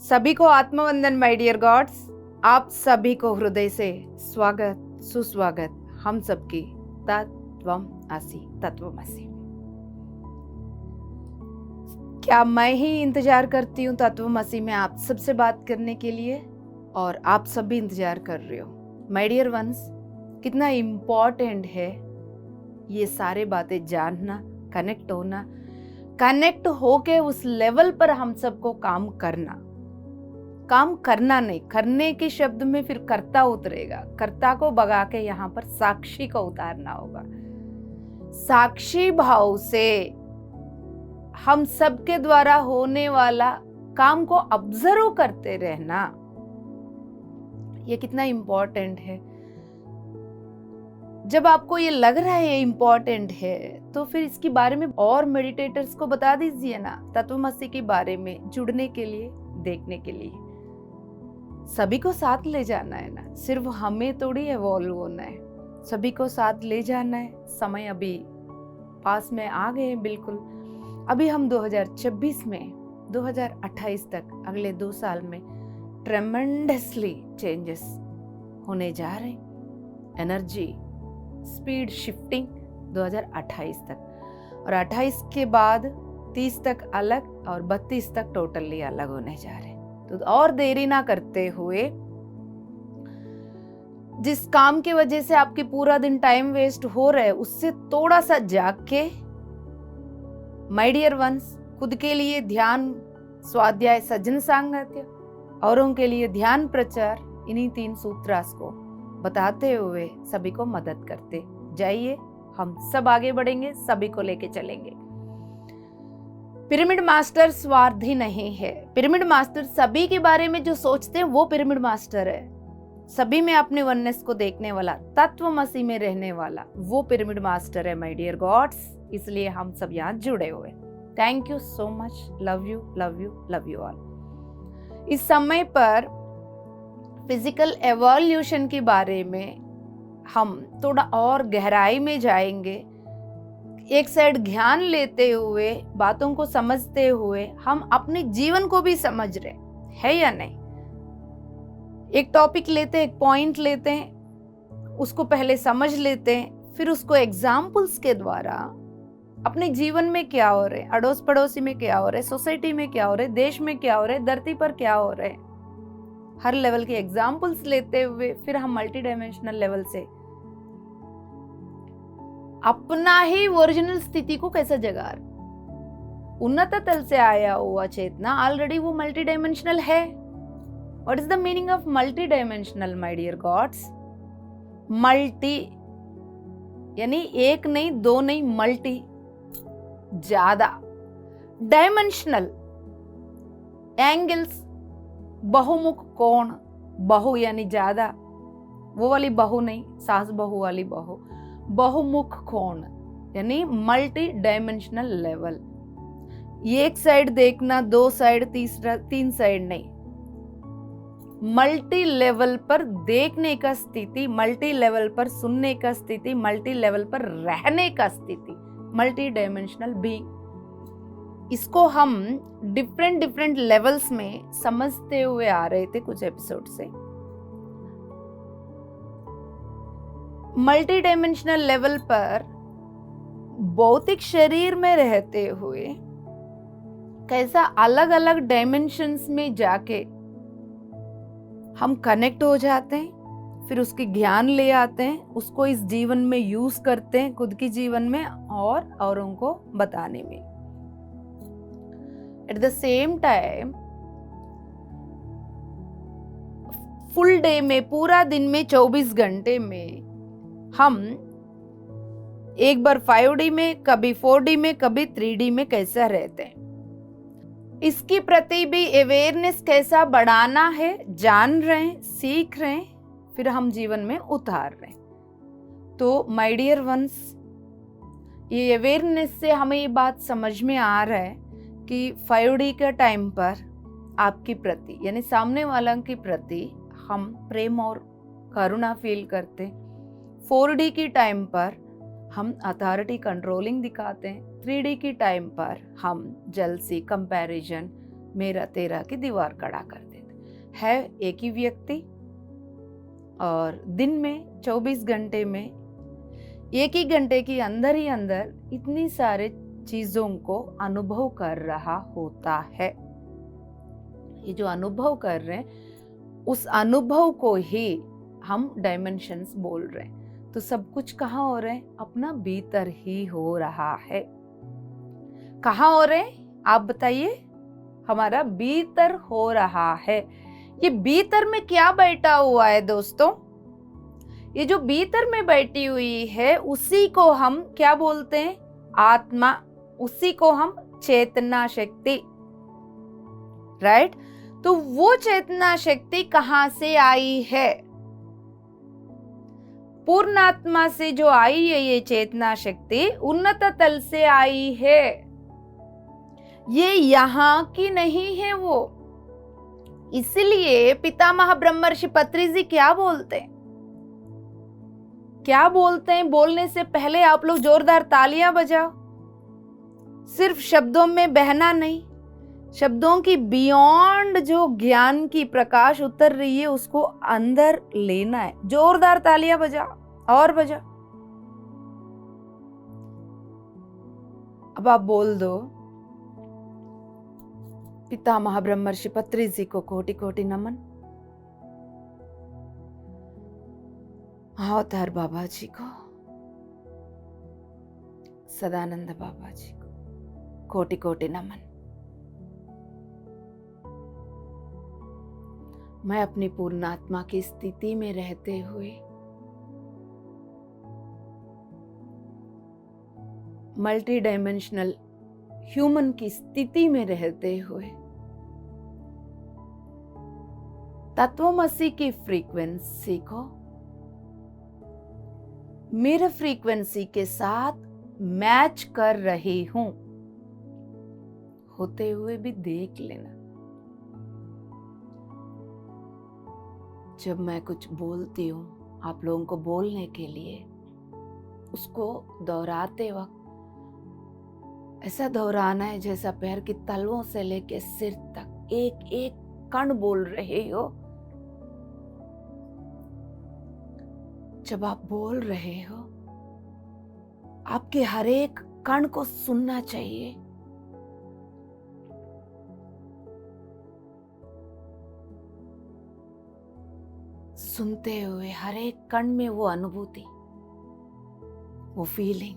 सभी को आत्मवंदन my dear God's. आप सभी को हृदय से स्वागत सुस्वागत हम सबकी तत्वमसि। क्या मैं ही इंतजार करती हूँ तत्वमसि में आप सबसे बात करने के लिए, और आप सब भी इंतजार कर रहे हो माय डियर वंस। कितना इम्पोर्टेंट है ये सारे बातें जानना, कनेक्ट होके उस लेवल पर हम सबको काम करना नहीं, करने के शब्द में फिर कर्ता उतरेगा। कर्ता को भगा के यहाँ पर साक्षी को उतारना होगा। साक्षी भाव से हम सबके द्वारा होने वाला काम को ऑब्जर्व करते रहना, ये कितना इम्पोर्टेंट है। जब आपको ये लग रहा है ये इम्पोर्टेंट है, तो फिर इसके बारे में और मेडिटेटर्स को बता दीजिए ना, तत्वमसि के बारे में जुड़ने के लिए, देखने के लिए। सभी को साथ ले जाना है ना, सिर्फ हमें थोड़ी इवॉल्व होना है, सभी को साथ ले जाना है। समय अभी पास में आ गए हैं बिल्कुल। अभी हम 2026 में 2028 तक अगले 2 साल में ट्रेमेंडसली चेंजेस होने जा रहे हैं। एनर्जी स्पीड शिफ्टिंग 2028 तक, और 28 के बाद 30 तक अलग और 32 तक टोटली अलग होने जा रहे हैं। तो और देरी ना करते हुए, जिस काम की वजह से आपकी पूरा दिन टाइम वेस्ट हो रहा है, उससे थोड़ा सा जाग के माय डियर वंस, खुद के लिए ध्यान, स्वाध्याय, सज्जन सांगत्य, औरों के लिए ध्यान प्रचार, इन्हीं 3 सूत्रास को बताते हुए सभी को मदद करते जाइए। हम सब आगे बढ़ेंगे, सभी को लेके चलेंगे। पिरामिड मास्टर स्वार्थी नहीं है। पिरामिड मास्टर सभी के बारे में जो सोचते हैं वो पिरामिड मास्टर है। सभी में अपने वननेस को देखने वाला, तत्वमसि में रहने वाला वो पिरामिड मास्टर है माय डियर गॉड्स। इसलिए हम सब यहाँ जुड़े हुए। Thank you so much. Love you love you love you all. इस समय पर फिजिकल एवोल्यूशन के बारे में हम थोड़ा और गहराई में जाएंगे। एक साइड ध्यान लेते हुए, बातों को समझते हुए हम अपने जीवन को भी समझ रहे हैं या नहीं। एक टॉपिक लेते हैं, एक पॉइंट लेते हैं, उसको पहले समझ लेते हैं, फिर उसको एग्जाम्पल्स के द्वारा अपने जीवन में क्या हो रहे, अड़ोस पड़ोसी में क्या हो रहे, सोसाइटी में क्या हो रहे, देश में क्या हो रहे, धरती पर क्या हो रहे, हर लेवल के एग्जाम्पल्स लेते हुए फिर हम मल्टी डायमेंशनल लेवल से अपना ही ओरिजिनल स्थिति को कैसे जगा रहे। उन्नत तल से आया हुआ चेतना ऑलरेडी वो मल्टी डायमेंशनल है। What is the meaning of multi dimensional my dear gods? Multi यानी एक नहीं, 2 नहीं, मल्टी, ज्यादा। डायमेंशनल एंगल्स, बहुमुख कोण, बहु यानी ज्यादा, वो वाली बहु नहीं, सास बहु वाली बहु, बहुमुख कोण यानी मल्टी डायमेंशनल लेवल। एक साइड देखना, 2 साइड, 3 साइड नहीं, मल्टी लेवल पर देखने का स्थिति, मल्टी लेवल पर सुनने का स्थिति, मल्टी लेवल पर रहने का स्थिति, मल्टी डायमेंशनल बीइंग। इसको हम डिफरेंट लेवल्स में समझते हुए आ रहे थे कुछ एपिसोड से। मल्टी डायमेंशनल लेवल पर भौतिक शरीर में रहते हुए कैसा अलग अलग डायमेंशंस में जाके हम कनेक्ट हो जाते हैं, फिर उसकी ज्ञान ले आते हैं, उसको इस जीवन में यूज करते हैं, खुद के जीवन में और औरों को बताने में। At the same time full day में, पूरा दिन में, 24 घंटे में हम एक बार 5D में, कभी 4D में, कभी 3D में कैसा रहते हैं, इसकी प्रति भी अवेयरनेस कैसा बढ़ाना है, जान रहे हैं, सीख रहे हैं, फिर हम जीवन में उतार रहे हैं। तो माय डियर वंस, ये अवेयरनेस से हमें ये बात समझ में आ रहा है कि 5D के टाइम पर आपकी प्रति यानी सामने वाला की प्रति हम प्रेम और करुणा फील करते। 4D की टाइम पर हम अथॉरिटी कंट्रोलिंग दिखाते हैं। 3D की टाइम पर हम जेलसी, कंपैरिजन, मेरा तेरा की दीवार खड़ा कर देते। है एक ही व्यक्ति और दिन में 24 घंटे में एक ही घंटे के अंदर ही अंदर इतनी सारे चीजों को अनुभव कर रहा होता है। ये जो अनुभव कर रहे हैं उस अनुभव को ही हम डायमेंशंस बोल रहे हैं। तो सब कुछ कहाँ हो रहे हैं? अपना भीतर ही हो रहा है। कहाँ हो रहे हैं आप बताइए? हमारा भीतर हो रहा है। ये भीतर में क्या बैठा हुआ है दोस्तों? ये जो भीतर में बैठी हुई है उसी को हम क्या बोलते हैं? आत्मा। उसी को हम चेतना शक्ति, राइट? तो वो चेतना शक्ति कहां से आई है? पूर्ण आत्मा से जो आई है ये चेतना शक्ति उन्नत तल से आई है। ये यहां की नहीं है वो। इसलिए पितामह ब्रह्मर्षि पत्री जी क्या बोलते हैं? क्या बोलते हैं? बोलने से पहले आप लोग जोरदार तालियां बजाओ। सिर्फ शब्दों में बहना नहीं, शब्दों की बियॉन्ड जो ज्ञान की प्रकाश उतर रही है उसको अंदर लेना है। जोरदार तालियां बजाओ और बजाओ। अब आप बोल दो, पितामह ब्रह्मर्षि पत्री जी को कोटि कोटि नमन। अवतार बाबा जी को, सदानंद बाबा जी को कोटि कोटि नमन। मैं अपनी पूर्णात्मा की स्थिति में रहते हुए मल्टी डायमेंशनल ह्यूमन की स्थिति में रहते हुए तत्वमसी की फ्रीक्वेंसी को मेरे फ्रीक्वेंसी के साथ मैच कर रही हूं, होते हुए भी देख लेना। जब मैं कुछ बोलती हूं आप लोगों को बोलने के लिए, उसको दोहराते वक्त ऐसा दोहराना है जैसा पैर की तलवों से लेके सिर तक एक एक कण बोल रहे हो। जब आप बोल रहे हो आपके हर एक कण को सुनना चाहिए। सुनते हुए हर एक कण में वो अनुभूति, वो फीलिंग,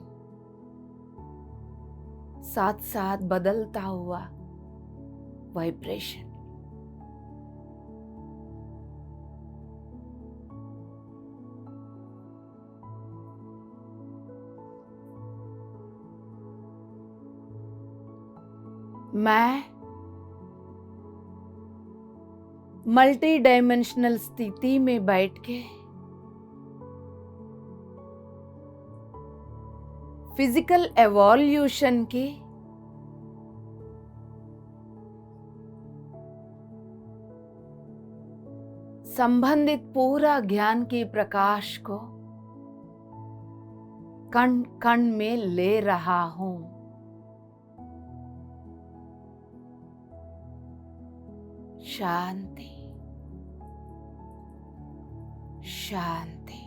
साथ साथ बदलता हुआ वाइब्रेशन। मैं मल्टी डायमेंशनल स्थिति में बैठ के फिजिकल एवोल्यूशन की संबंधित पूरा ज्ञान की प्रकाश को कण कण में ले रहा हूं। शांति, शांति,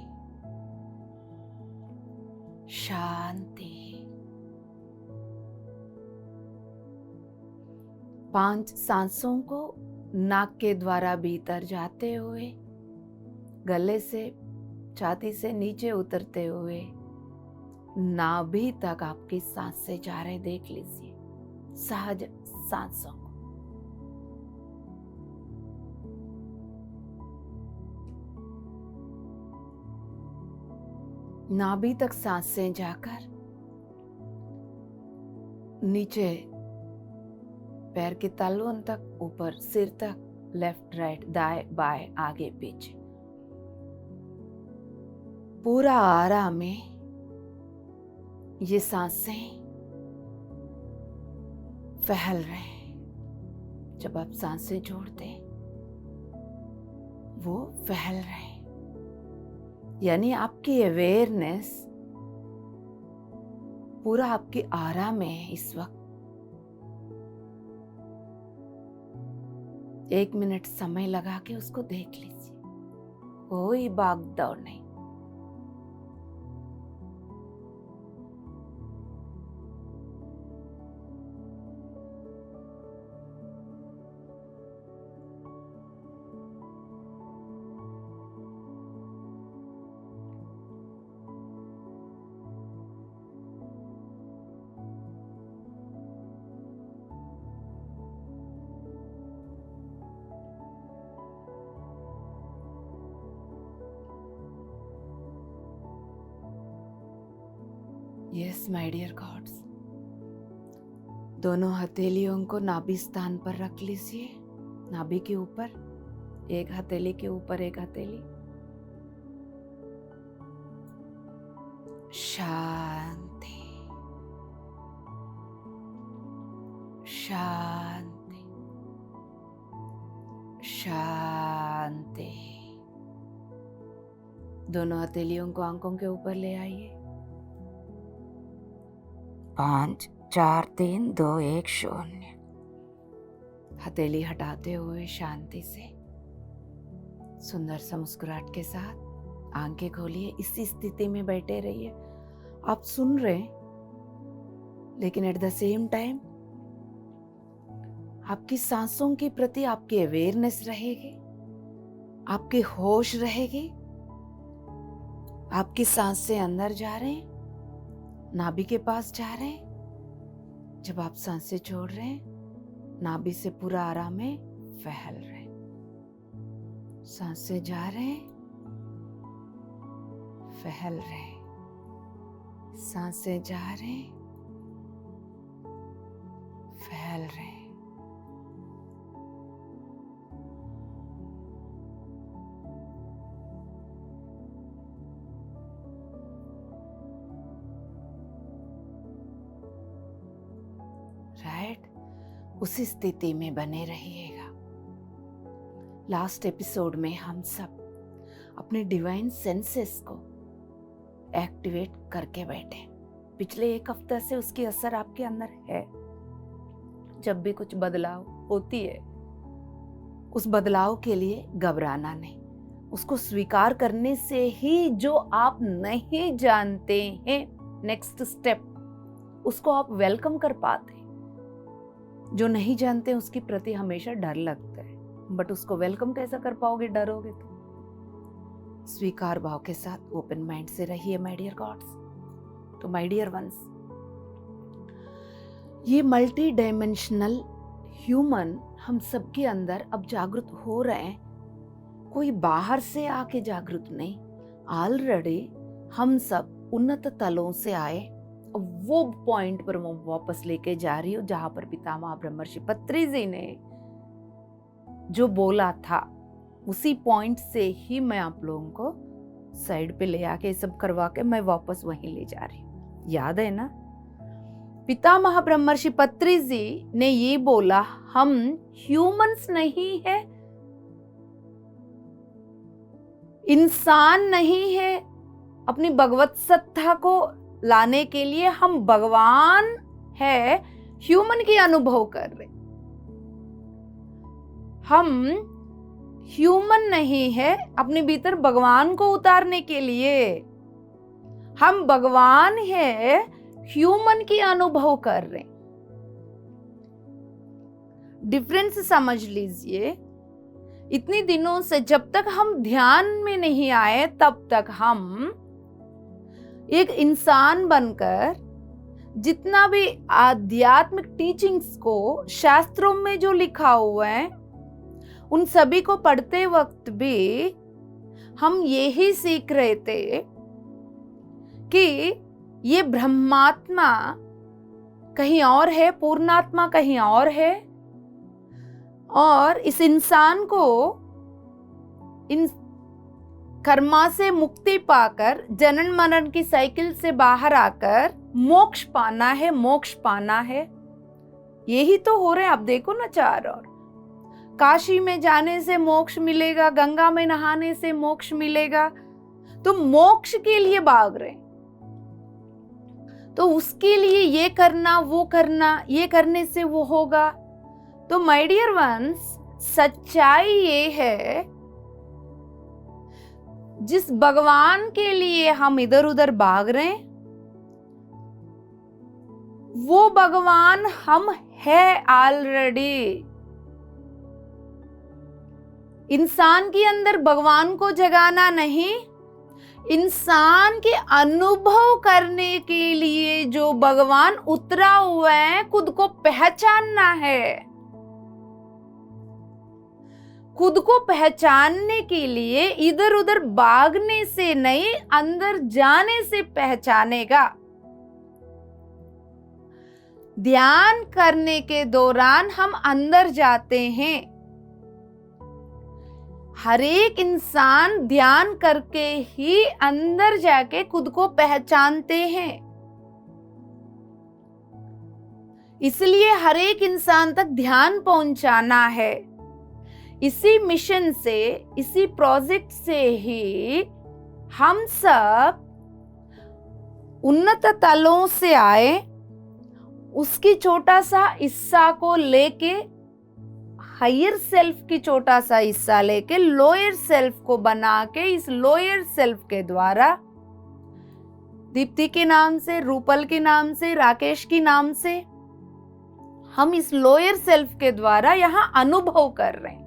शांति। 5 सांसों को नाक के द्वारा भीतर जाते हुए, गले से छाती से नीचे उतरते हुए नाभि तक आपकी सांसें जा रहे देख लीजिए। सहज सांसों को नाभि तक सांसें जाकर नीचे पैर के तालुओं तक, ऊपर सिर तक, लेफ्ट राइट, दाएं बाएं, आगे पीछे, पूरा आराम में ये सांसें फैल रहे हैं। जब आप सांसें छोड़ते वो फैल रहे हैं, यानी आपकी अवेयरनेस पूरा आपके आरा में है इस वक्त। 1 मिनट समय लगा के उसको देख लीजिए, कोई भाग दौड़ नहीं। यस माय डियर गॉड्स, दोनों हथेलियों को नाभि स्थान पर रख लीजिए, नाभि के ऊपर, एक हथेली के ऊपर एक हथेली। शांति शांति शांति। दोनों हथेलियों को आंखों के ऊपर ले आइए। 5 4 3 2 1 0। हथेली हटाते हुए शांति से सुंदर सा मुस्कुराहट के साथ आंखें खोलिए। इसी स्थिति में बैठे रहिए। आप सुन रहे हैं, लेकिन एट द सेम टाइम आपकी सांसों के प्रति आपकी अवेयरनेस रहेगी, आपकी होश रहेगी। आपकी सांसें अंदर जा रहे हैं, नाभि के पास जा रहे हैं। जब आप सांसें छोड़ रहे हैं, नाभि से पूरा आराम में फैल रहे हैं। सांसें जा रहे हैं, फैल रहे हैं। सांसें जा रहे हैं, फैल रहे हैं। राइट, उसी स्थिति में बने रहिएगा। लास्ट एपिसोड में हम सब अपने डिवाइन सेंसेस को एक्टिवेट करके बैठे। पिछले 1 हफ्ते से उसकी असर आपके अंदर है। जब भी कुछ बदलाव होती है, उस बदलाव के लिए घबराना नहीं, उसको स्वीकार करने से ही जो आप नहीं जानते हैं नेक्स्ट स्टेप, उसको आप वेलकम कर पाते हैं। जो नहीं जानते उसके प्रति हमेशा डर लगता है, बट उसको वेलकम कैसा कर पाओगे? डरोगे तो। स्वीकार भाव के साथ ओपन माइंड से रहिए माय डियर गॉड्स। तो माय डियर वंस, ये मल्टी डायमेंशनल ह्यूमन हम सबके अंदर अब जागृत हो रहे हैं। कोई बाहर से आके जागृत नहीं, ऑलरेडी हम सब उन्नत तलों से आए। वो पॉइंट पर मैं वापस लेके जा रही हूँ जहां पर पितामह ब्रह्मर्षि पत्री जी ने जो बोला था, उसी पॉइंट से ही मैं आप लोगों को साइड पे ले आके सब करवा के मैं वापस वहीं ले जा रही हूँ। याद है ना, पितामह ब्रह्मर्षि पत्री जी ने ये बोला, हम ह्यूमंस नहीं है, इंसान नहीं है। अपनी भगवत सत्ता को लाने के लिए हम भगवान है, ह्यूमन की अनुभव कर रहे। हम ह्यूमन नहीं है, अपने भीतर भगवान को उतारने के लिए हम भगवान है, ह्यूमन की अनुभव कर रहे। डिफरेंस समझ लीजिए। इतनी दिनों से जब तक हम ध्यान में नहीं आए, तब तक हम एक इंसान बनकर जितना भी आध्यात्मिक टीचिंग्स को शास्त्रों में जो लिखा हुआ है, उन सभी को पढ़ते वक्त भी हम यही सीख रहे थे कि ये ब्रह्मात्मा कहीं और है, पूर्णात्मा कहीं और है, और इस इंसान को इन कर्मा से मुक्ति पाकर जनन मरण की साइकिल से बाहर आकर मोक्ष पाना है, मोक्ष पाना है। यही तो हो रहा है। आप देखो ना, चार ओर काशी में जाने से मोक्ष मिलेगा, गंगा में नहाने से मोक्ष मिलेगा, तो मोक्ष के लिए भाग रहे। तो उसके लिए ये करना, वो करना, ये करने से वो होगा। तो माय डियर वंस, सच्चाई ये है, जिस भगवान के लिए हम इधर उधर भाग रहे हैं, वो भगवान हम है ऑलरेडी। इंसान के अंदर भगवान को जगाना नहीं, इंसान के अनुभव करने के लिए जो भगवान उतरा हुआ है, खुद को पहचानना है। खुद को पहचानने के लिए इधर उधर भागने से नहीं, अंदर जाने से पहचानेगा। ध्यान करने के दौरान हम अंदर जाते हैं। हर एक इंसान ध्यान करके ही अंदर जाके खुद को पहचानते हैं। इसलिए हर एक इंसान तक ध्यान पहुंचाना है। इसी मिशन से, इसी प्रोजेक्ट से ही हम सब उन्नत तलों से आए, उसकी छोटा सा हिस्सा को लेके, हायर सेल्फ की छोटा सा हिस्सा लेके लोअर सेल्फ को बना के, इस लोअर सेल्फ के द्वारा दीप्ति के नाम से, रूपल के नाम से, राकेश के नाम से, हम इस लोअर सेल्फ के द्वारा यहां अनुभव कर रहे हैं।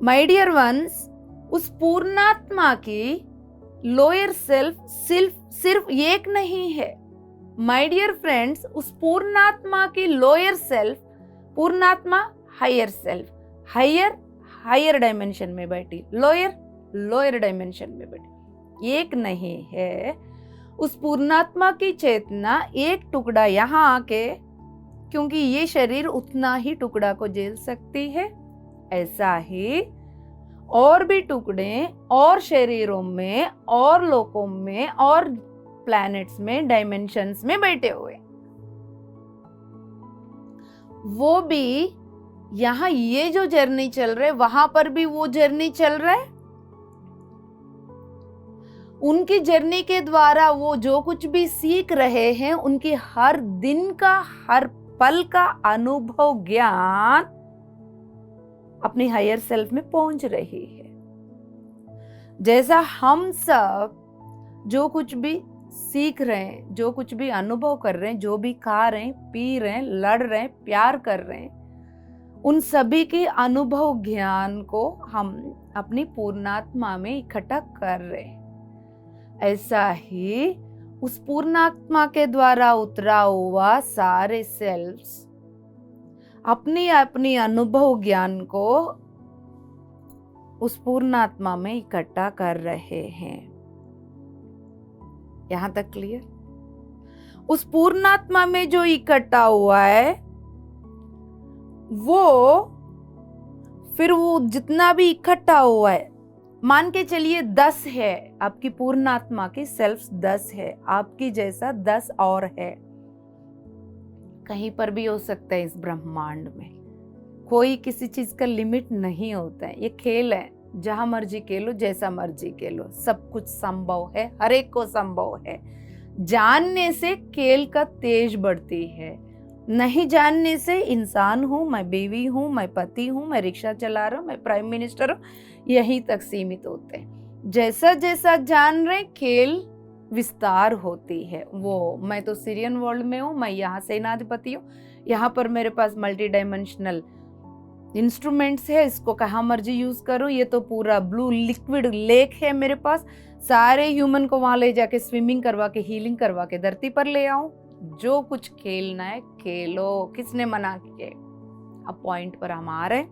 माय डियर वंस, उस पूर्णात्मा की लोअर सेल्फ सिर्फ एक नहीं है। माय डियर फ्रेंड्स, उस पूर्णात्मा की लोअर सेल्फ, पूर्णात्मा हायर सेल्फ, हायर डायमेंशन में बैठी, लोअर डायमेंशन में बैठी, एक नहीं है। उस पूर्णात्मा की चेतना एक टुकड़ा यहाँ आके, क्योंकि ये शरीर उतना ही टुकड़ा को झेल सकती है, ऐसा ही और भी टुकड़े और शरीरों में और लोकों में और प्लैनेट्स में, डायमेंशंस में बैठे हुए, वो भी यहां ये जो जर्नी चल रहा है, वहां पर भी वो जर्नी चल रहा है। उनकी जर्नी के द्वारा वो जो कुछ भी सीख रहे हैं, उनकी हर दिन का, हर पल का अनुभव, ज्ञान अपनी हायर सेल्फ में पहुंच रही है। जैसा हम सब जो कुछ भी सीख रहे हैं, जो कुछ भी अनुभव कर रहे हैं, जो भी खा रहे हैं, पी रहे हैं, लड़ रहे हैं, प्यार कर रहे हैं, उन सभी के अनुभव ज्ञान को हम अपनी पूर्णात्मा में इकट्ठा कर रहे हैं। ऐसा ही उस पूर्णात्मा के द्वारा उतरा हुआ सारे सेल्फ्स अपनी अपनी अनुभव ज्ञान को उस पूर्णात्मा में इकट्ठा कर रहे हैं। यहां तक क्लियर? उस पूर्णात्मा में जो इकट्ठा हुआ है, वो फिर वो जितना भी इकट्ठा हुआ है, मान के चलिए 10 है, आपकी पूर्णात्मा की सेल्फ 10 है, आपकी जैसा 10 और है। कहीं पर भी हो सकता है इस ब्रह्मांड में, कोई किसी चीज का लिमिट नहीं होता है। ये खेल है, जहां मर्जी खेलो, जैसा मर्जी खेलो, सब कुछ संभव है, हर एक को संभव है। जानने से खेल का तेज बढ़ती है, नहीं जानने से इंसान हूं, मैं बीवी हूं, मैं पति हूं, मैं रिक्शा चला रहा हूं, मैं प्राइम मिनिस्टर हूं, यहीं तक सीमित होते हैं। जैसा जैसा जान रहे, खेल विस्तार होती है। वो मैं तो सीरियन वर्ल्ड में हूँ, मैं यहाँ सेनाधिपति हूँ, यहाँ पर मेरे पास मल्टी डायमेंशनल इंस्ट्रूमेंट्स है, इसको कहाँ मर्जी यूज करूँ। ये तो पूरा ब्लू लिक्विड लेक है मेरे पास, सारे ह्यूमन को वहां ले जाके स्विमिंग करवा के, हीलिंग करवा के धरती पर ले आऊं। जो कुछ खेलना है खेलो, किसने मना किया? अब पॉइंट पर हम आ रहे।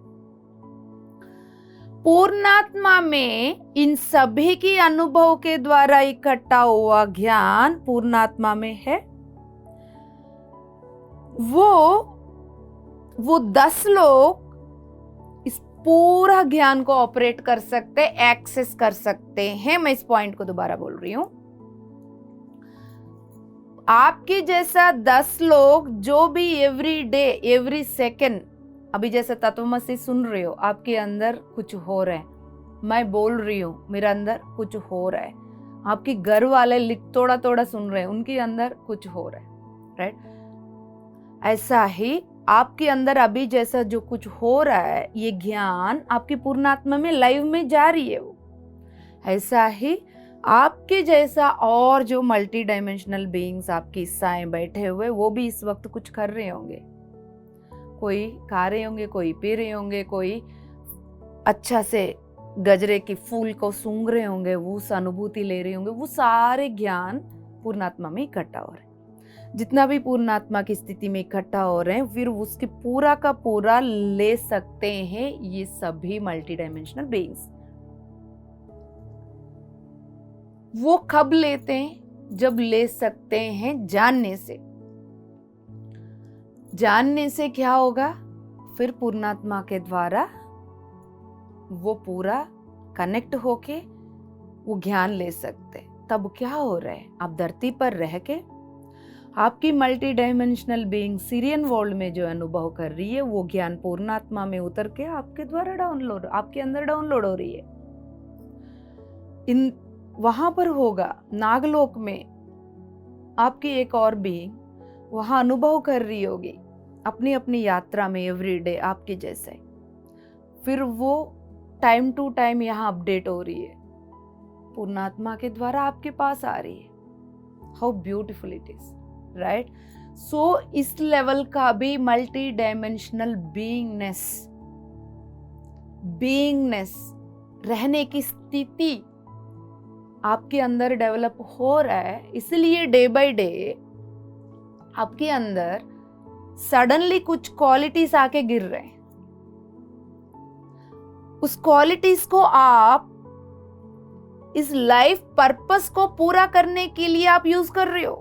पूर्णात्मा में इन सभी की अनुभव के द्वारा इकट्ठा हुआ ज्ञान पूर्णात्मा में है। वो 10 लोग इस पूरा ज्ञान को ऑपरेट कर सकते, एक्सेस कर सकते हैं। मैं इस पॉइंट को दोबारा बोल रही हूं। आपके जैसा 10 लोग जो भी एवरी डे, एवरी सेकेंड, अभी जैसे तत्वमसी सुन रहे हो, आपके अंदर कुछ हो रहा है, मैं बोल रही हूँ, मेरे अंदर कुछ हो रहा है, आपके घर वाले थोड़ा थोड़ा सुन रहे हैं, उनके अंदर कुछ हो रहा है, राइट? ऐसा ही आपके अंदर अभी जैसा जो कुछ हो रहा है, ये ज्ञान आपकी पूर्णात्मा में लाइव में जा रही है। वो ऐसा ही आपके जैसा और जो मल्टी डायमेंशनल बीइंग्स आपकी हिस्साएं बैठे हुए, वो भी इस वक्त कुछ कर रहे होंगे। कोई खा रहे होंगे, कोई पी रहे होंगे, कोई अच्छा से गजरे की फूल को सूंघ रहे होंगे, वो उस अनुभूति ले रहे होंगे। वो सारे ज्ञान पूर्णात्मा में इकट्ठा हो रहे हैं। जितना भी पूर्णात्मा की स्थिति में इकट्ठा हो रहे हैं, फिर उसके पूरा का पूरा ले सकते हैं ये सभी मल्टी डायमेंशनल बीइंग्स। वो कब लेते हैं? जब ले सकते हैं जानने से। जानने से क्या होगा? फिर पूर्णात्मा के द्वारा वो पूरा कनेक्ट होके वो ज्ञान ले सकते। तब क्या हो रहा है? आप धरती पर रह के आपकी multi dimensional being Syrian world में जो अनुभव कर रही है, वो ज्ञान पूर्णात्मा में उतर के आपके द्वारा डाउनलोड, आपके अंदर डाउनलोड हो रही है। इन वहां पर होगा नागलोक में आपकी एक और बीइंग वहां अनुभव कर रही होगी अपनी अपनी यात्रा में एवरीडे आपके जैसे। फिर वो टाइम टू टाइम यहाँ अपडेट हो रही है, पूर्णात्मा के द्वारा आपके पास आ रही है। How beautiful it is, right? So इस लेवल का भी मल्टी डायमेंशनल बीइंगनेस रहने की स्थिति आपके अंदर डेवलप हो रहा है। इसलिए डे बाय डे आपके अंदर सडनली कुछ क्वालिटीज आके गिर रहे हैं। उस क्वालिटीज को आप इस लाइफ पर्पस को पूरा करने के लिए आप यूज कर रहे हो।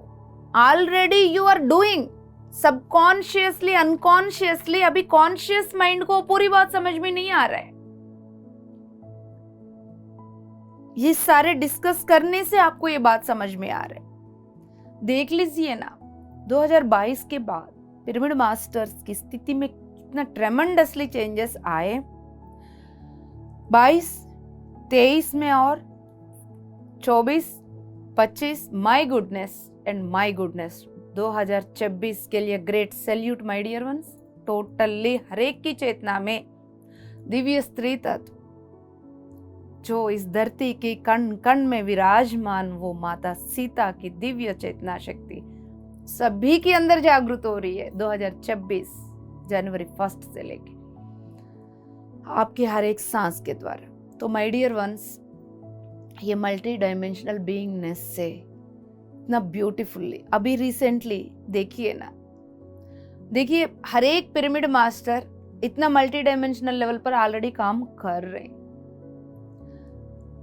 Already you are doing subconsciously, unconsciously. अभी कॉन्शियस माइंड को पूरी बात समझ में नहीं आ रहा है। ये सारे डिस्कस करने से आपको ये बात समझ में आ रहा है। देख लीजिए ना, 2022 के बाद पिरामिड मास्टर्स की स्थिति में कितना ट्रेमेंडसली चेंजेस आए। 22, 23 में और 24, 25, my goodness and my goodness. 2026 के लिए great salute my dear ones. Totally हर एक की चेतना में दिव्य स्त्री तत्व जो इस धरती की कण कण में विराजमान, वो माता सीता की दिव्य चेतना शक्ति सभी के अंदर जागृत हो रही है। 2026 जनवरी 1 से लेके आपके हर एक सांस के द्वारा। तो माय डियर वंस, ये मल्टी डायमेंशनल बीइंगनेस से इतना ब्यूटीफुली अभी रिसेंटली देखिए ना, देखिए हर एक पिरामिड मास्टर इतना मल्टी डायमेंशनल लेवल पर ऑलरेडी काम कर रहे हैं।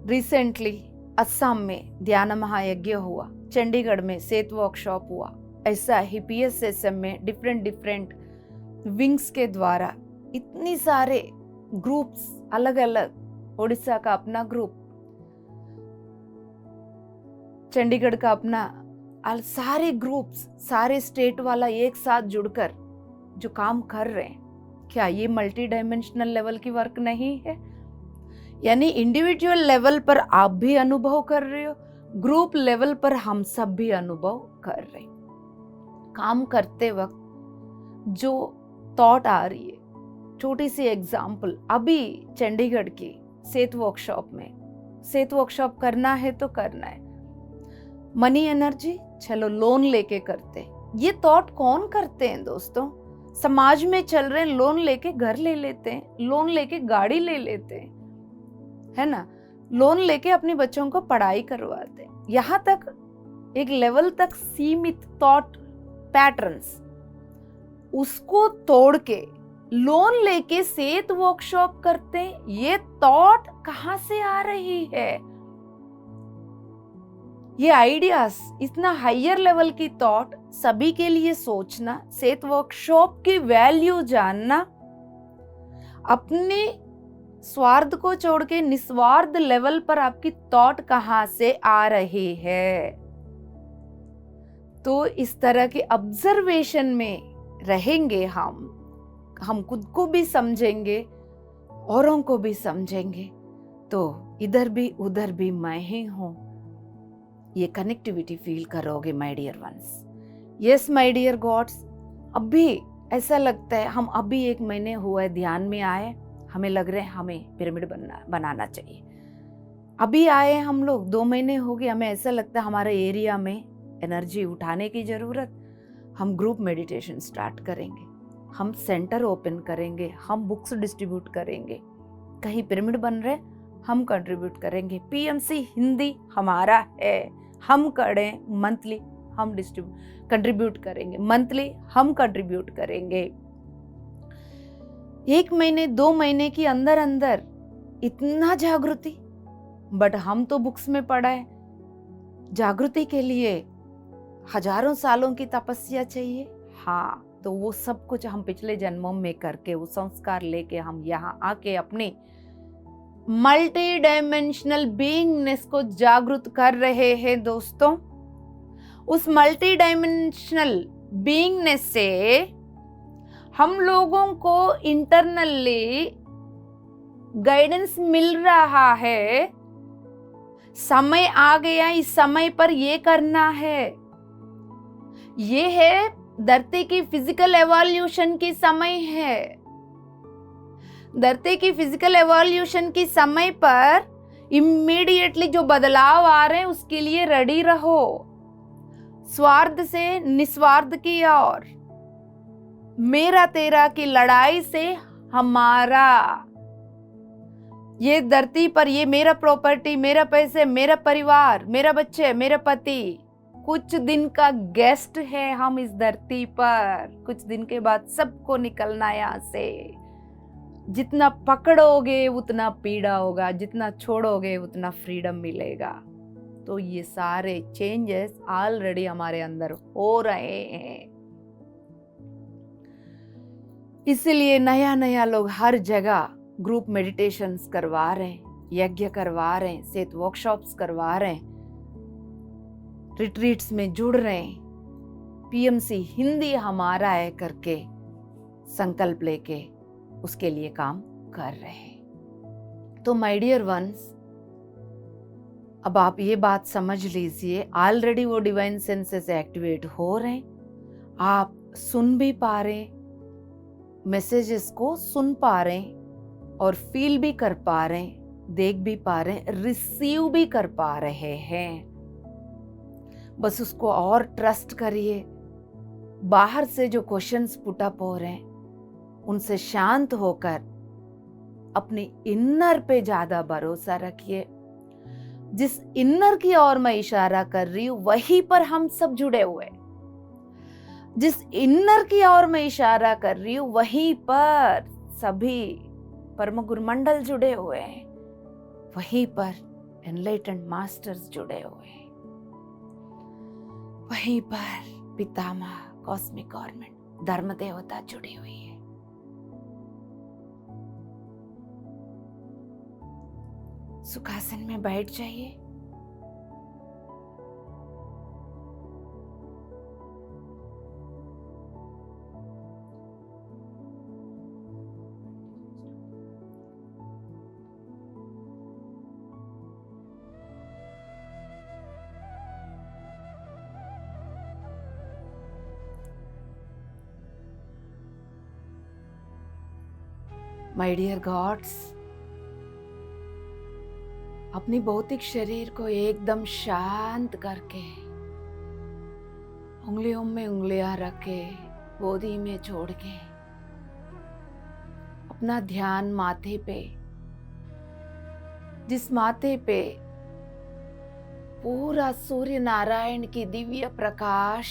रिसेंटली असम में ध्यान महायज्ञ हुआ, चंडीगढ़ में सेत वर्कशॉप हुआ, ऐसा ही PSSM में डिफरेंट विंग्स के द्वारा इतनी सारे ग्रुप्स अलग अलग, उड़ीसा का अपना ग्रुप, चंडीगढ़ का अपना, सारे ग्रुप्स, सारे स्टेट वाला एक साथ जुड़कर जो काम कर रहे हैं। क्या ये मल्टी डायमेंशनल लेवल की वर्क नहीं है? यानी इंडिविजुअल लेवल पर आप भी अनुभव कर रहे हो, ग्रुप लेवल पर हम सब भी अनुभव कर रहे हैं। काम करते वक्त जो थॉट आ रही है, छोटी सी एग्जाम्पल, अभी चंडीगढ़ की सेत वर्कशॉप में, सेत वर्कशॉप करना है तो करना है, मनी एनर्जी, चलो लोन लेके करते। ये थॉट कौन करते हैं दोस्तों? समाज में चल रहे हैं, लोन लेके घर ले लेते हैं, लोन लेके गाड़ी ले लेते हैं, है ना, लोन लेके अपने बच्चों को पढ़ाई करवाते हैं। यहां तक एक लेवल तक सीमित थॉट पैटर्न्स, उसको तोड़ के लोन लेके सेत वर्कशॉप करते हैं। ये थॉट कहां से आ रही है? ये आइडियाज, इतना हायर लेवल की थॉट सभी के लिए सोचना, सेत वर्कशॉप की वैल्यू जानना, अपने स्वार्थ को छोड़ के निस्वार्थ लेवल पर आपकी थॉट कहां से आ रही है। तो इस तरह के ऑब्जर्वेशन में रहेंगे हम खुद को भी समझेंगे, औरों को भी समझेंगे, तो इधर भी उधर भी मैं ही हूं, ये कनेक्टिविटी फील करोगे my dear ones. Yes my dear gods, अभी ऐसा लगता है हम अभी 1 महीने हुआ है ध्यान में आए, हमें लग रहा है हमें पिरामिड बनाना चाहिए। अभी आए हम लोग 2 महीने हो गए, हमें ऐसा लगता है हमारे एरिया में एनर्जी उठाने की जरूरत, हम ग्रुप मेडिटेशन स्टार्ट करेंगे, हम सेंटर ओपन करेंगे, हम बुक्स डिस्ट्रीब्यूट करेंगे, कहीं पिरामिड बन रहे हम कंट्रीब्यूट करेंगे। पीएमसी हिंदी हमारा है, हम करें मंथली, हम कंट्रीब्यूट करेंगे, मंथली हम कंट्रीब्यूट करेंगे। 1 महीने 2 महीने के अंदर अंदर इतना जागृति, बट हम तो बुक्स में पढ़ा है जागृति के लिए हजारों सालों की तपस्या चाहिए। हाँ, तो वो सब कुछ हम पिछले जन्मों में करके वो संस्कार लेके हम यहाँ आके अपने मल्टी डायमेंशनल बीइंगनेस को जागृत कर रहे हैं दोस्तों। उस मल्टी डायमेंशनल बीइंगनेस से हम लोगों को इंटरनली गाइडेंस मिल रहा है, समय आ गया, इस समय पर ये करना है। ये है धरती की फिजिकल एवोल्यूशन की समय है। धरती की फिजिकल एवोल्यूशन की समय पर इमीडिएटली जो बदलाव आ रहे हैं उसके लिए रेडी रहो। स्वार्थ से निस्वार्थ की ओर, मेरा तेरा की लड़ाई से हमारा, ये धरती पर ये मेरा प्रॉपर्टी, मेरा पैसे, मेरा परिवार, मेरा बच्चे, मेरा पति, कुछ दिन का गेस्ट है हम इस धरती पर। कुछ दिन के बाद सबको निकलना है यहाँ से। जितना पकड़ोगे उतना पीड़ा होगा, जितना छोड़ोगे उतना फ्रीडम मिलेगा। तो ये सारे चेंजेस ऑलरेडी हमारे अंदर हो रहे हैं। इसलिए नया नया लोग हर जगह ग्रुप मेडिटेशंस करवा रहे हैं, यज्ञ करवा रहे हैं, सेहत वर्कशॉप्स करवा रहे हैं, रिट्रीट्स में जुड़ रहे हैं। पीएमसी हिंदी हमारा है करके संकल्प लेके उसके लिए काम कर रहे हैं। तो माय डियर वंस, अब आप ये बात समझ लीजिए, ऑलरेडी वो डिवाइन सेंसेस एक्टिवेट हो रहे हैं। आप सुन भी पा रहे, मैसेजेस को सुन पा रहे और फील भी कर पा रहे, देख भी पा रहे, रिसीव भी कर पा रहे हैं। बस उसको और ट्रस्ट करिए। बाहर से जो क्वेश्चंस पुट अप हो रहे हैं उनसे शांत होकर अपने इनर पे ज्यादा भरोसा रखिए। जिस इनर की ओर मैं इशारा कर रही हूं वहीं पर हम सब जुड़े हुए। जिस इनर की ओर मैं इशारा कर रही हूं वहीं पर सभी परम गुरुमंडल जुड़े हुए हैं, वहीं पर एनलाइटेंड मास्टर्स जुड़े हुए हैं, वहीं पर पितामह कॉस्मिक गवर्नमेंट धर्म देवता जुड़ी हुई है। सुखासन में बैठ जाइए। माय डियर गॉड्स, अपनी भौतिक शरीर को एकदम शांत करके उंगलियों में उंगलियां रख के गोदी में छोड़ के अपना ध्यान माथे पे, जिस माथे पे पूरा सूर्य नारायण की दिव्य प्रकाश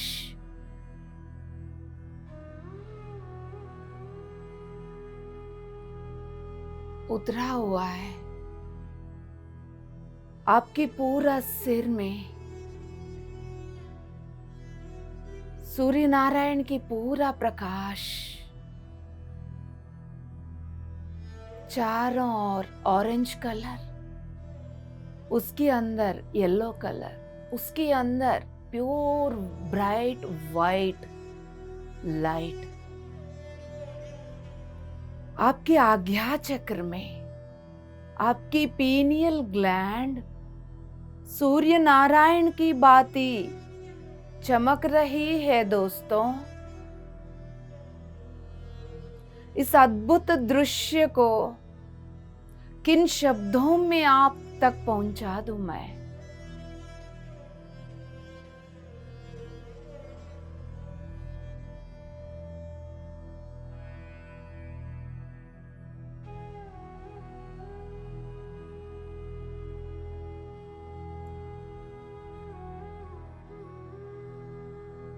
उतरा हुआ है, आपके पूरा सिर में सूर्य नारायण की पूरा प्रकाश, चारों ओर ऑरेंज कलर, उसके अंदर येलो कलर, उसके अंदर प्योर ब्राइट वाइट लाइट, आपके आज्ञा चक्र में आपकी पीनियल ग्लैंड सूर्य नारायण की बाती चमक रही है दोस्तों। इस अद्भुत दृश्य को किन शब्दों में आप तक पहुंचा दूं मैं।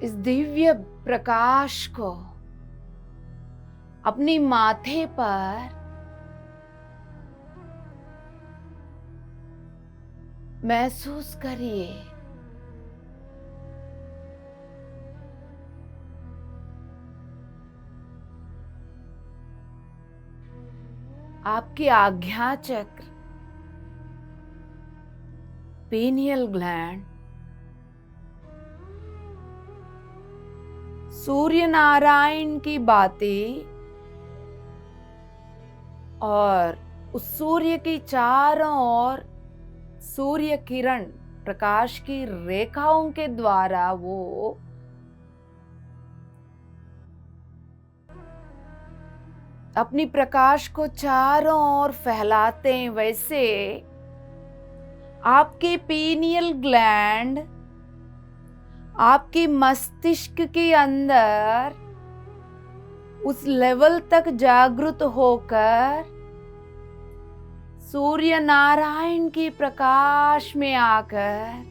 इस दिव्य प्रकाश को अपनी माथे पर महसूस करिए। आपकी आज्ञा चक्र, पीनियल ग्लैंड, सूर्य नारायण की बातें और उस सूर्य की चारों ओर सूर्य किरण प्रकाश की रेखाओं के द्वारा वो अपनी प्रकाश को चारों ओर फैलाते हैं, वैसे आपके पीनियल ग्लैंड आपकी मस्तिष्क के अंदर उस लेवल तक जागृत होकर सूर्य नारायण की प्रकाश में आकर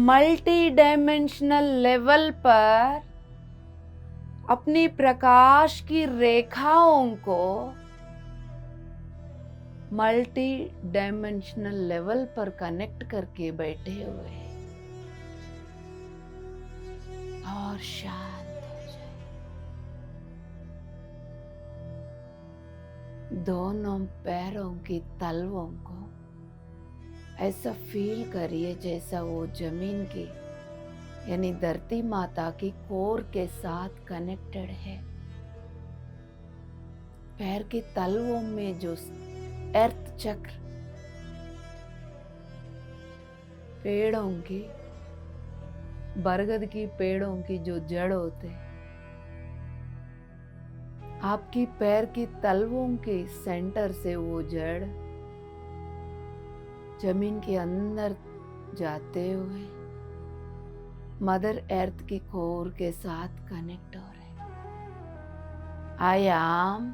मल्टी डायमेंशनल लेवल पर अपनी प्रकाश की रेखाओं को मल्टी डायमेंशनल लेवल पर कनेक्ट करके बैठे हुए हैं और शांत हो जाए। दोनों पैरों की तलवों को ऐसा फील करिए जैसा वो जमीन की यानी धरती माता की कोर के साथ कनेक्टेड है। पैर की तलवों में जो अर्थ चक्र, पेड़ों की, बरगद की पेड़ों की जो जड़ होते, आपकी पैर की तलवों के सेंटर से वो जड़ जमीन के अंदर जाते हुए मदर अर्थ की कोर के साथ कनेक्ट हो रहे। I am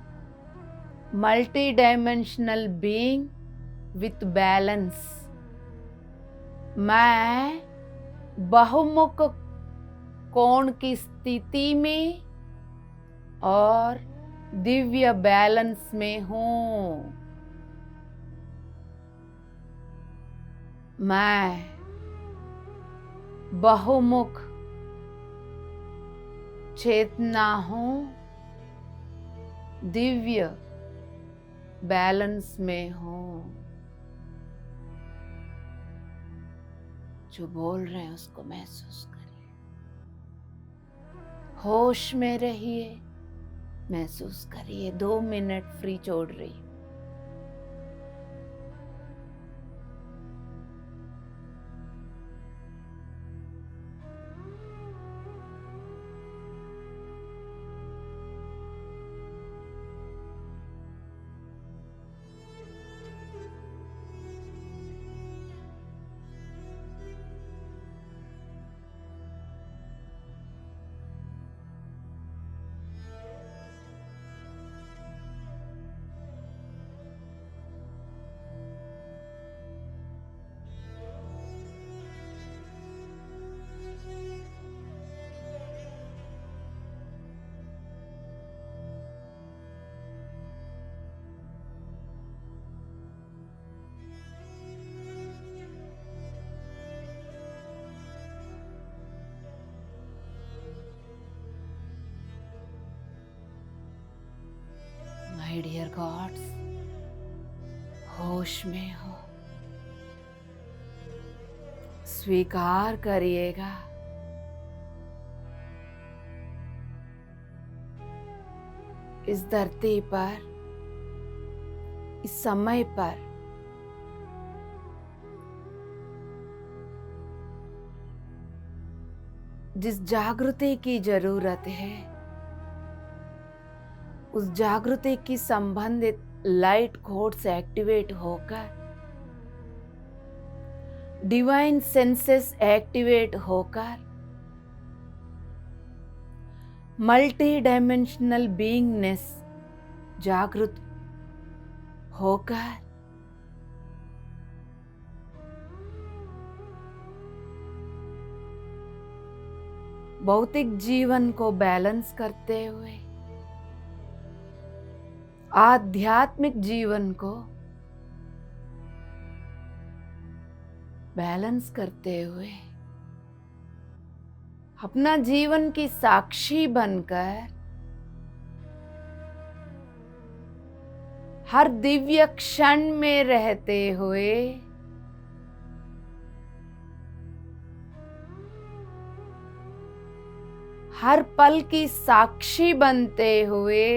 multi dimensional being with balance. मैं बहुमुख कोण की स्थिति में और दिव्य बैलेंस में हूं। मैं बहुमुख चेतना हूं, दिव्य बैलेंस में हूं। जो बोल रहे हैं उसको महसूस करिए, होश में रहिए, महसूस करिए। 2 मिनट फ्री छोड़ रही। माय डियर गॉड्स, होश में हो, स्वीकार करिएगा इस धरती पर, इस समय पर जिस जागृति की जरूरत है उस जागृति की संबंधित लाइट कोड्स एक्टिवेट होकर, डिवाइन सेंसेस एक्टिवेट होकर, मल्टी डायमेंशनल बीइंगनेस जागृत होकर भौतिक जीवन को बैलेंस करते हुए आध्यात्मिक जीवन को बैलेंस करते हुए अपना जीवन की साक्षी बनकर हर दिव्य क्षण में रहते हुए हर पल की साक्षी बनते हुए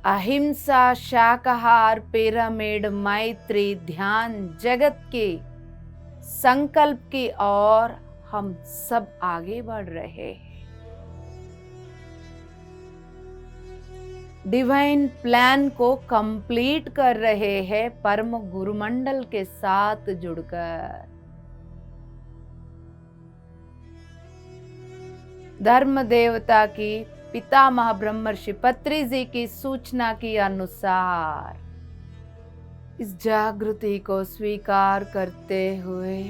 अहिंसा, शाकाहार, पिरामिड, मैत्री, ध्यान, जगत के संकल्प की ओर हम सब आगे बढ़ रहे हैं। डिवाइन प्लान को कंप्लीट कर रहे हैं परम गुरुमंडल के साथ जुड़कर। धर्म देवता की पितामह ब्रह्मर्षि पत्री जी की सूचना के अनुसार इस जागृति को स्वीकार करते हुए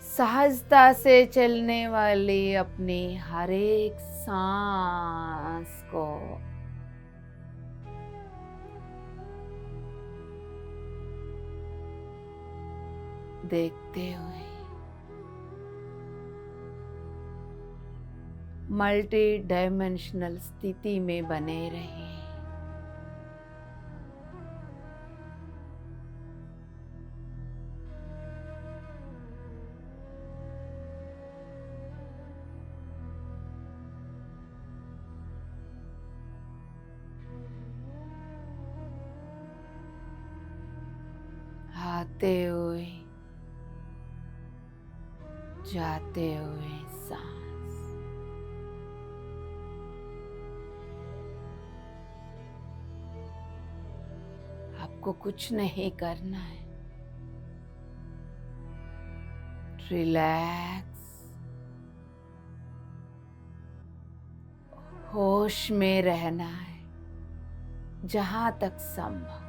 सहजता से चलने वाली अपनी हर एक सांस को देखते हुए मल्टी डायमेंशनल स्थिति में बने रहे। आते हुए जाते हुए सांस, आपको कुछ नहीं करना है। रिलैक्स, होश में रहना है जहां तक संभव।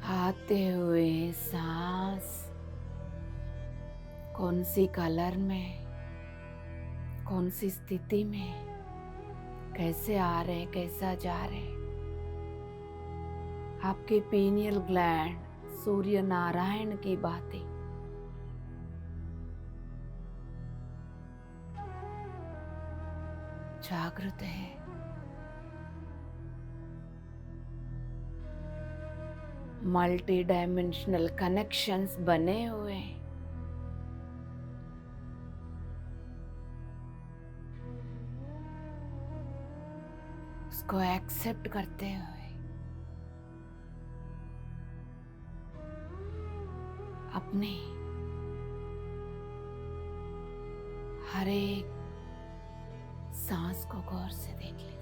आते हुए सांस कौन सी कलर में, कौन सी स्थिति में, कैसे आ रहे, कैसा जा रहे। आपके पीनियल ग्लैंड, सूर्य नारायण की बातें जागृत है। मल्टी डायमेंशनल कनेक्शंस बने हुए हैं। उसको एक्सेप्ट करते हुए अपने हर एक सांस को गौर से देख लीजिए।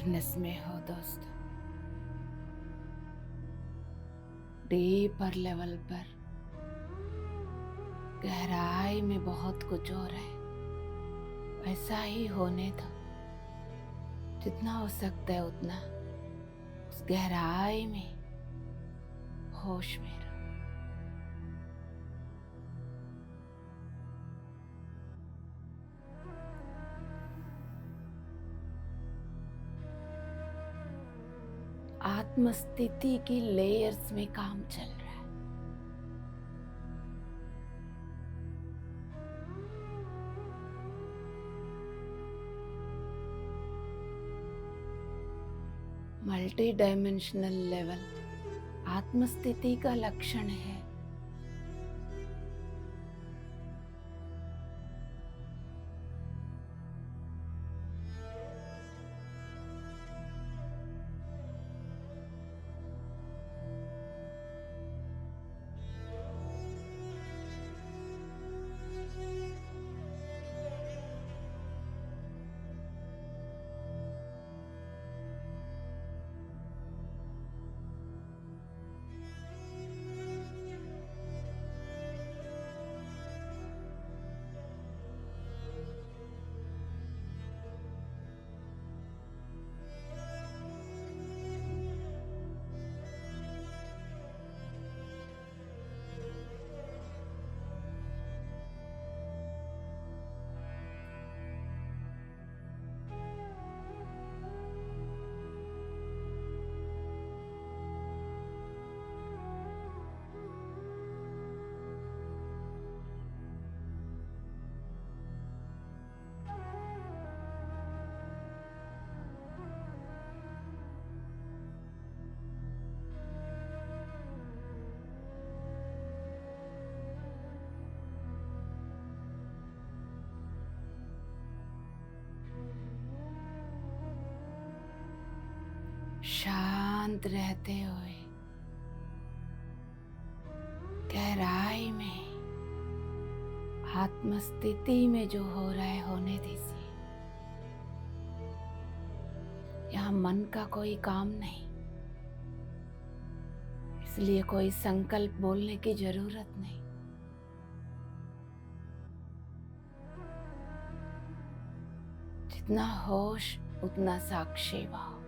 अवेयरनेस में हो दोस्त, डीपर लेवल पर, गहराई में बहुत कुछ हो रहा है। वैसा ही होने दो, जितना हो सकता है उतना उस गहराई में होश में रहो। आत्मस्थिति की लेयर्स में काम चल रहा है। मल्टी डायमेंशनल लेवल आत्मस्थिति का लक्षण है। शांत रहते हुए गहराई में आत्मस्थिति में जो हो रहा है होने दीजिए। यहाँ मन का कोई काम नहीं, इसलिए कोई संकल्प बोलने की जरूरत नहीं। जितना होश उतना साक्षी भाव।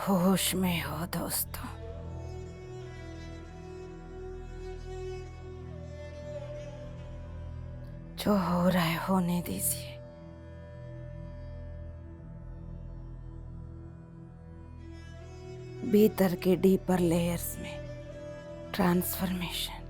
होश में हो दोस्तों। जो हो रहा है होने दीजिए। भीतर के डीपर लेयर्स में ट्रांसफॉर्मेशन।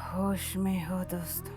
होश में हो दोस्तों।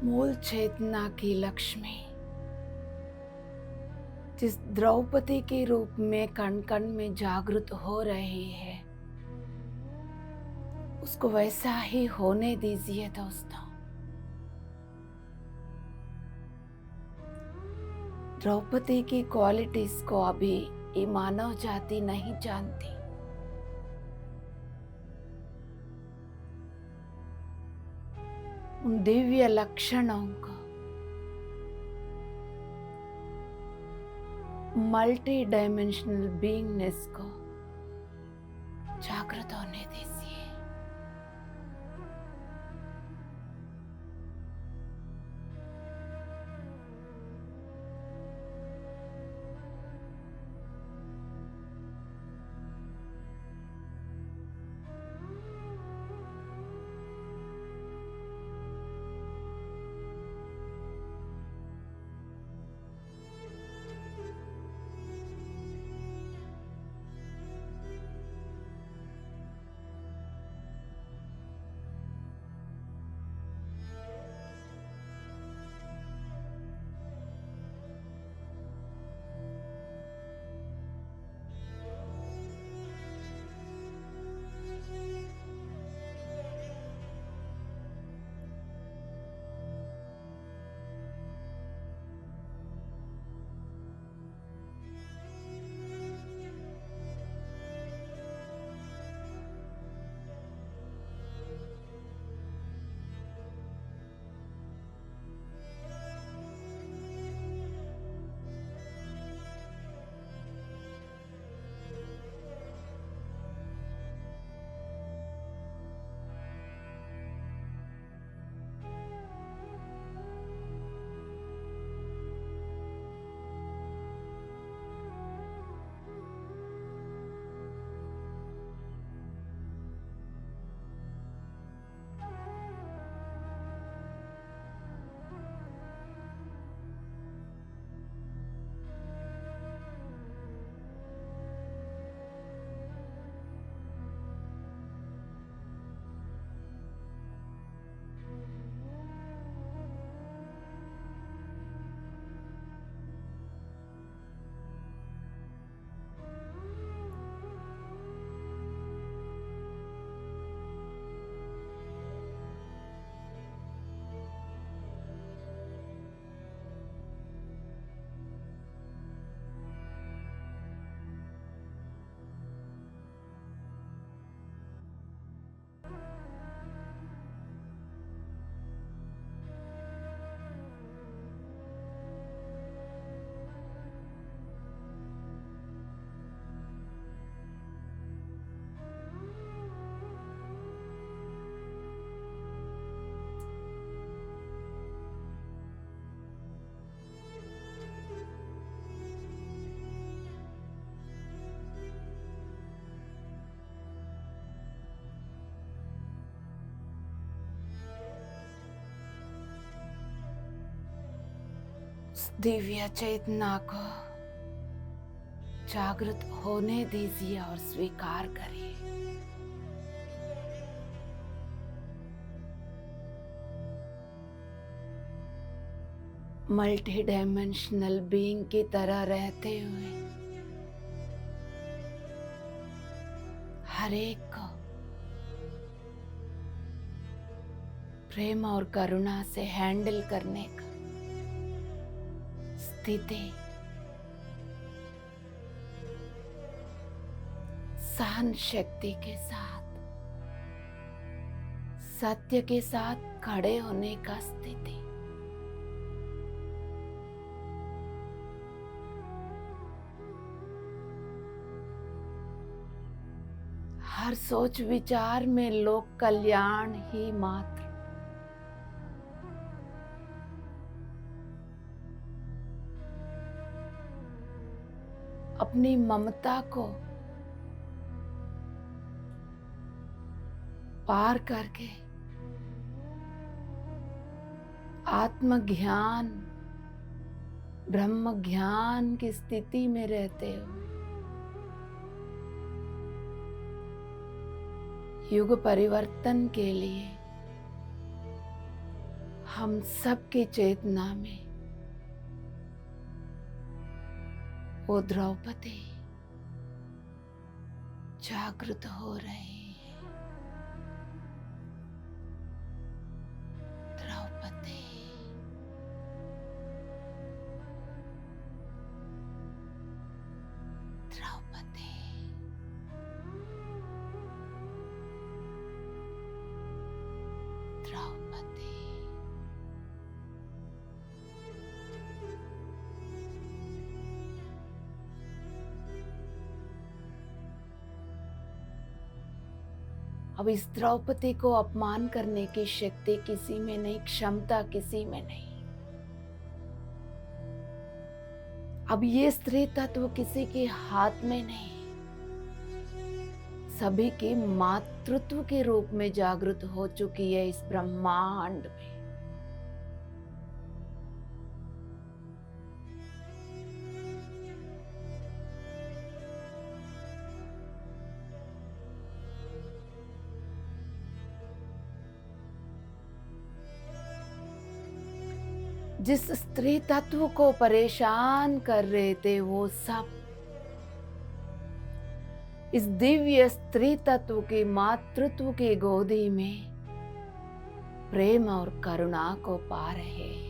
मूल चेतना की लक्ष्मी जिस द्रौपदी के रूप में कण कण में जागृत हो रही है, उसको वैसा ही होने दीजिए दोस्तों। द्रौपदी की क्वालिटीज को अभी ये मानव जाति नहीं जानती। उन दिव्य लक्षणों को, मल्टी डायमेंशनल बीइंगनेस को जागृत होने दीजिए। उस दिव्य चेतना को जागृत होने दीजिए और स्वीकार करिए। मल्टी डायमेंशनल बीइंग की तरह रहते हुए हर एक को प्रेम और करुणा से हैंडल करने का स्थिति, सहन शक्ति के साथ, सत्य के साथ खड़े होने का स्थिति, हर सोच विचार में लोक कल्याण ही मात्र, अपनी ममता को पार करके आत्मज्ञान, ब्रह्म ज्ञान की स्थिति में रहते हो युग परिवर्तन के लिए हम सबकी चेतना में वो द्रौपदी जागृत हो रही है। द्रौपदी, द्रौपदी, द्रौपदी। अब इस द्रौपदी को अपमान करने की शक्ति किसी में नहीं, क्षमता किसी में नहीं। अब ये स्त्री तत्व किसी के हाथ में नहीं, सभी के मातृत्व के रूप में जागृत हो चुकी है इस ब्रह्मांड में। जिस स्त्री तत्व को परेशान कर रहे थे वो सब इस दिव्य स्त्री तत्व के मातृत्व की गोदी में प्रेम और करुणा को पा रहे हैं।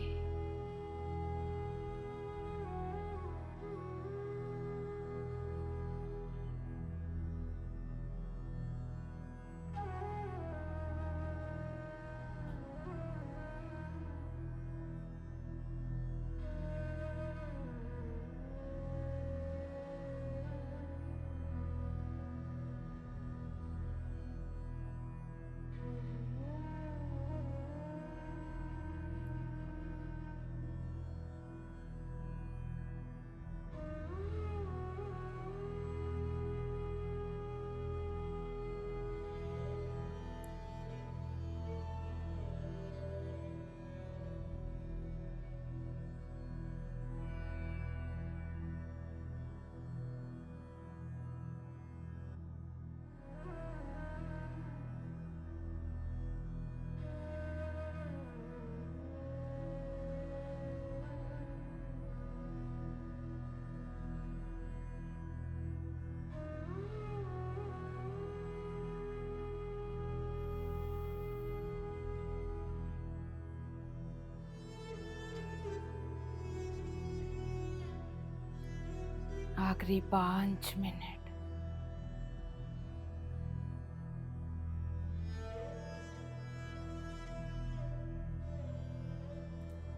आखिरी 5 मिनट।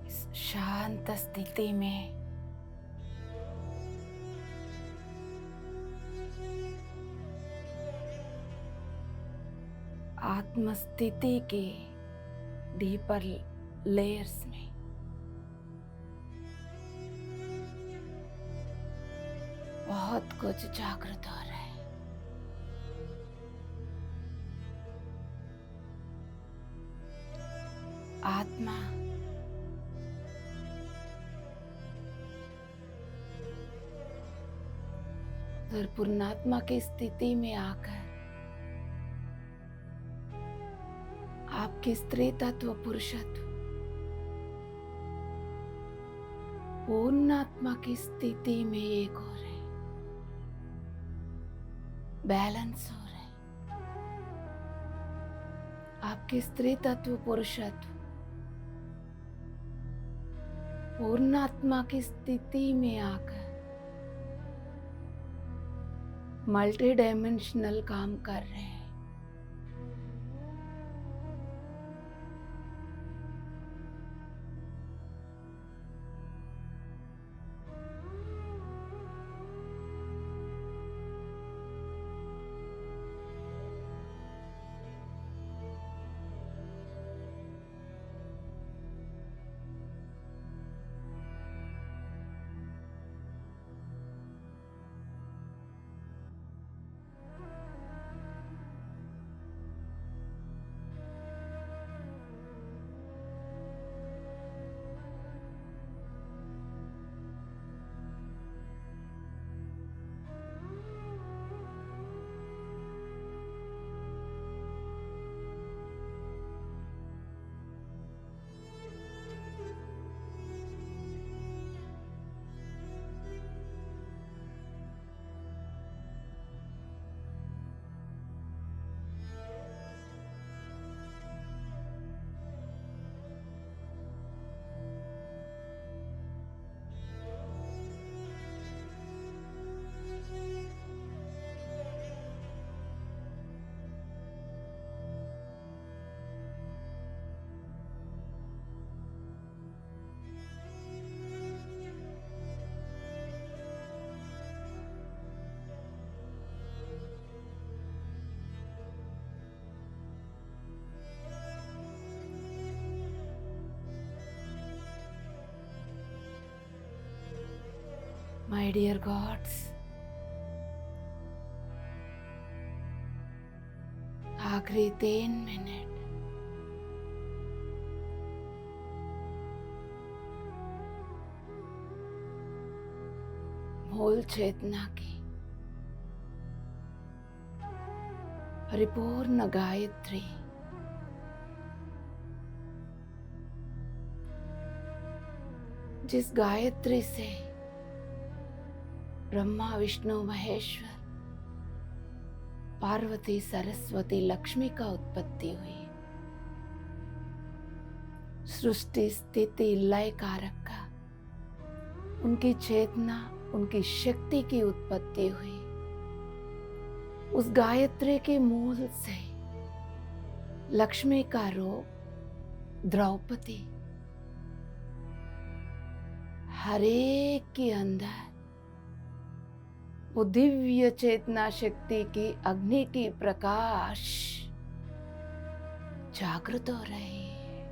इस शांत स्थिति में आत्मस्थिति के डीपर लेयर्स में बहुत कुछ जागृत हो रहा है। आत्मा उधर पूर्णात्मा की स्थिति में आकर आपके स्त्री तत्व पुरुषत्व पूर्णात्मा की स्थिति में एक हो रहे, बैलेंस हो रहे। आपके स्त्री तत्व पुरुषत्व पूर्णात्मा की स्थिति में आकर मल्टी डायमेंशनल काम कर रहे हैं। माय डियर गॉड्स, आखिरी 3 मिनट। मूल चेतना की परिपूर्ण गायत्री, जिस गायत्री से ब्रह्मा विष्णु महेश्वर पार्वती सरस्वती लक्ष्मी का उत्पत्ति हुई, सृष्टि स्थिति लय कारक का, उनकी चेतना उनकी शक्ति की उत्पत्ति हुई। उस गायत्री के मूल से लक्ष्मी का रूप द्रौपदी हर एक के अंदर वो दिव्य चेतना शक्ति की अग्नि की प्रकाश जागृत हो रही है।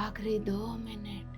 आखिरी 2 मिनट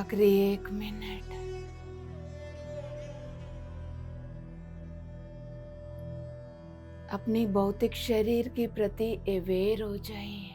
आखिरी 1 मिनट। अपनी भौतिक शरीर के प्रति अवेयर हो जाइए।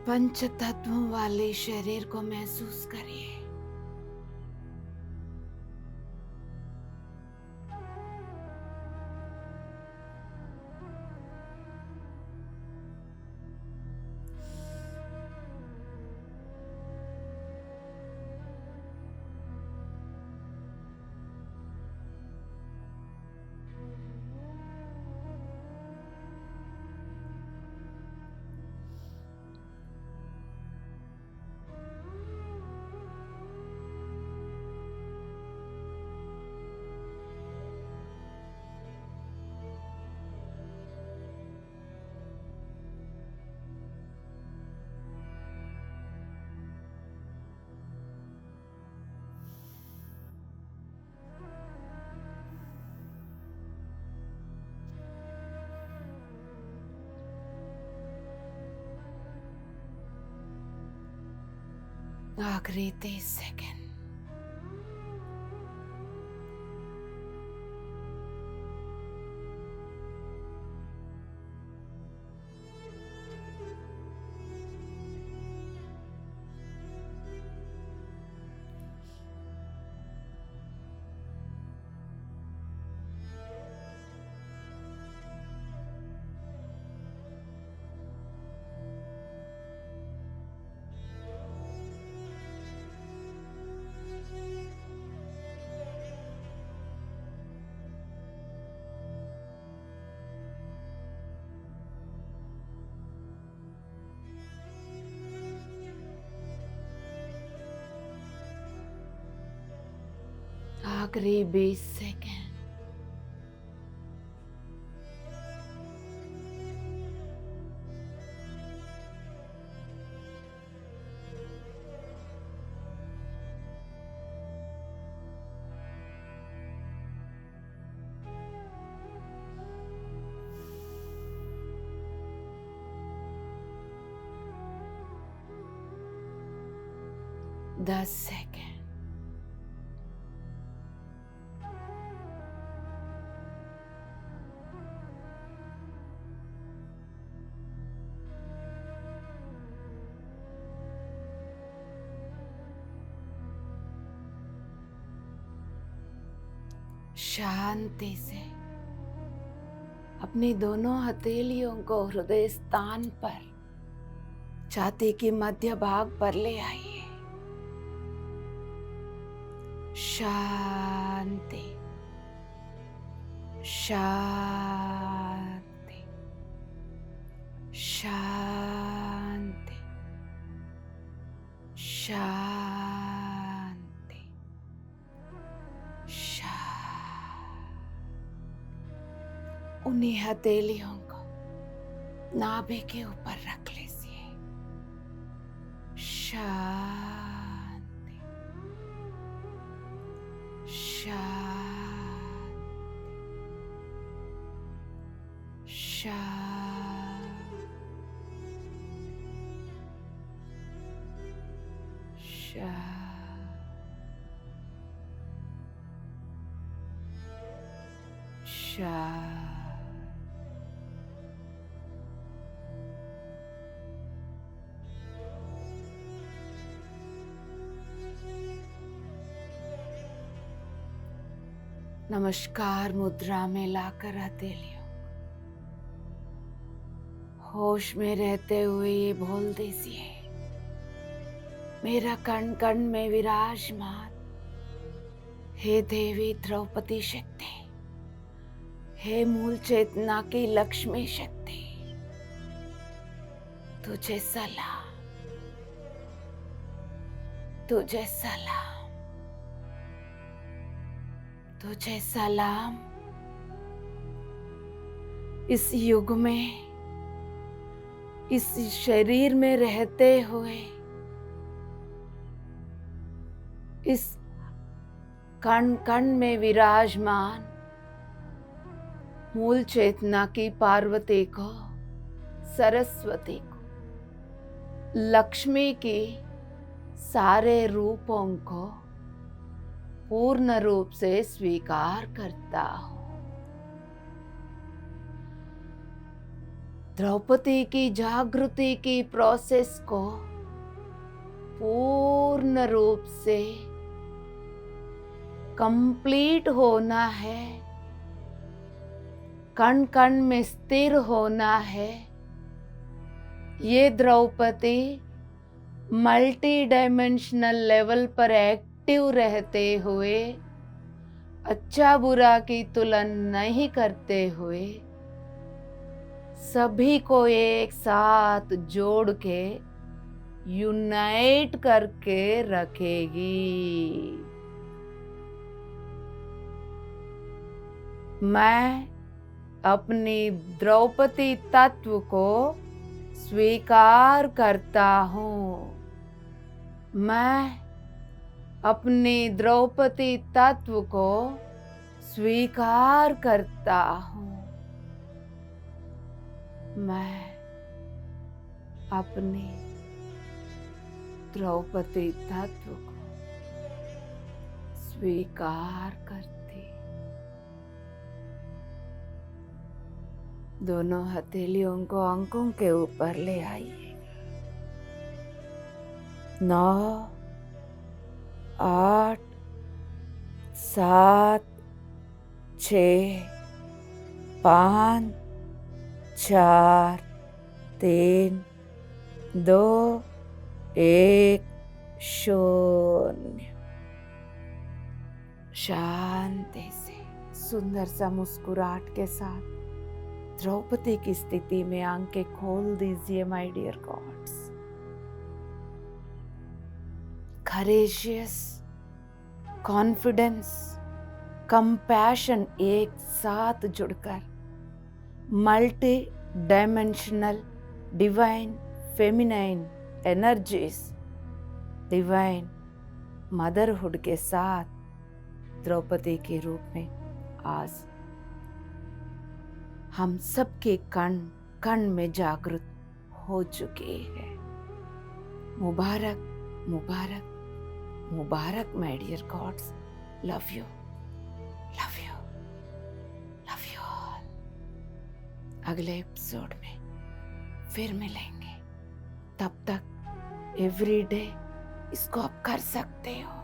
पंच तत्वों वाले शरीर को महसूस करिए। आखिरी 30 सेकंड। आखिरी 20 सेकंड। दस सेकंड। शांति से अपनी दोनों हथेलियों को हृदय स्थान पर, छाती के मध्य भाग पर ले आइए। शांति, शांति, शांति, शांति, शांति। उन्हीं हथेलियों को नाभि के ऊपर रख लीजिए। शांति, शांति, शांति, शांति। नमस्कार मुद्रा में लाकर हथेलियों होश में रहते हुए ये बोल दीजिए, मेरा कण कण में विराजमान हे देवी द्रौपदी शक्ति, हे मूल चेतना की लक्ष्मी शक्ति, तुझे सलाम, तुझे सलाम, तुझे सलाम। इस युग में, इस शरीर में रहते हुए, इस कण कण में विराजमान मूल चेतना की पार्वती को, सरस्वती को, लक्ष्मी की सारे रूपों को पूर्ण रूप से स्वीकार करता हूं। द्रौपदी की जागृति की प्रोसेस को पूर्ण रूप से कंप्लीट होना है, कण कण में स्थिर होना है। ये द्रौपदी मल्टी डायमेंशनल लेवल पर एक्टिव रहते हुए, अच्छा बुरा की तुलना नहीं करते हुए, सभी को एक साथ जोड़ के यूनाइट करके रखेगी। मैं अपनी द्रौपदी तत्व को स्वीकार करता हूँ। मैं अपनी द्रौपदी तत्व को स्वीकार करता हूँ। मैं अपनी द्रौपदी तत्व को स्वीकार करती। दोनों हथेलियों को आंखों के ऊपर ले आइए। 9, 8, 7, 6, 5, 4, 3, 2, 1, 0। शांति से सुंदर सा मुस्कुराहट के साथ द्रौपदी की स्थिति में आंखें खोल दीजिए my dear gods. Courageous, confidence, compassion एक साथ जुड़कर multi dimensional divine feminine energies, divine motherhood के साथ द्रौपदी के रूप में आज हम सबके कण कण में जागृत हो चुके हैं। मुबारक, मुबारक, मुबारक my dear gods. Love you, love you, love you all. अगले एपिसोड में फिर मिलेंगे। तब तक एवरी डे इसको आप कर सकते हो।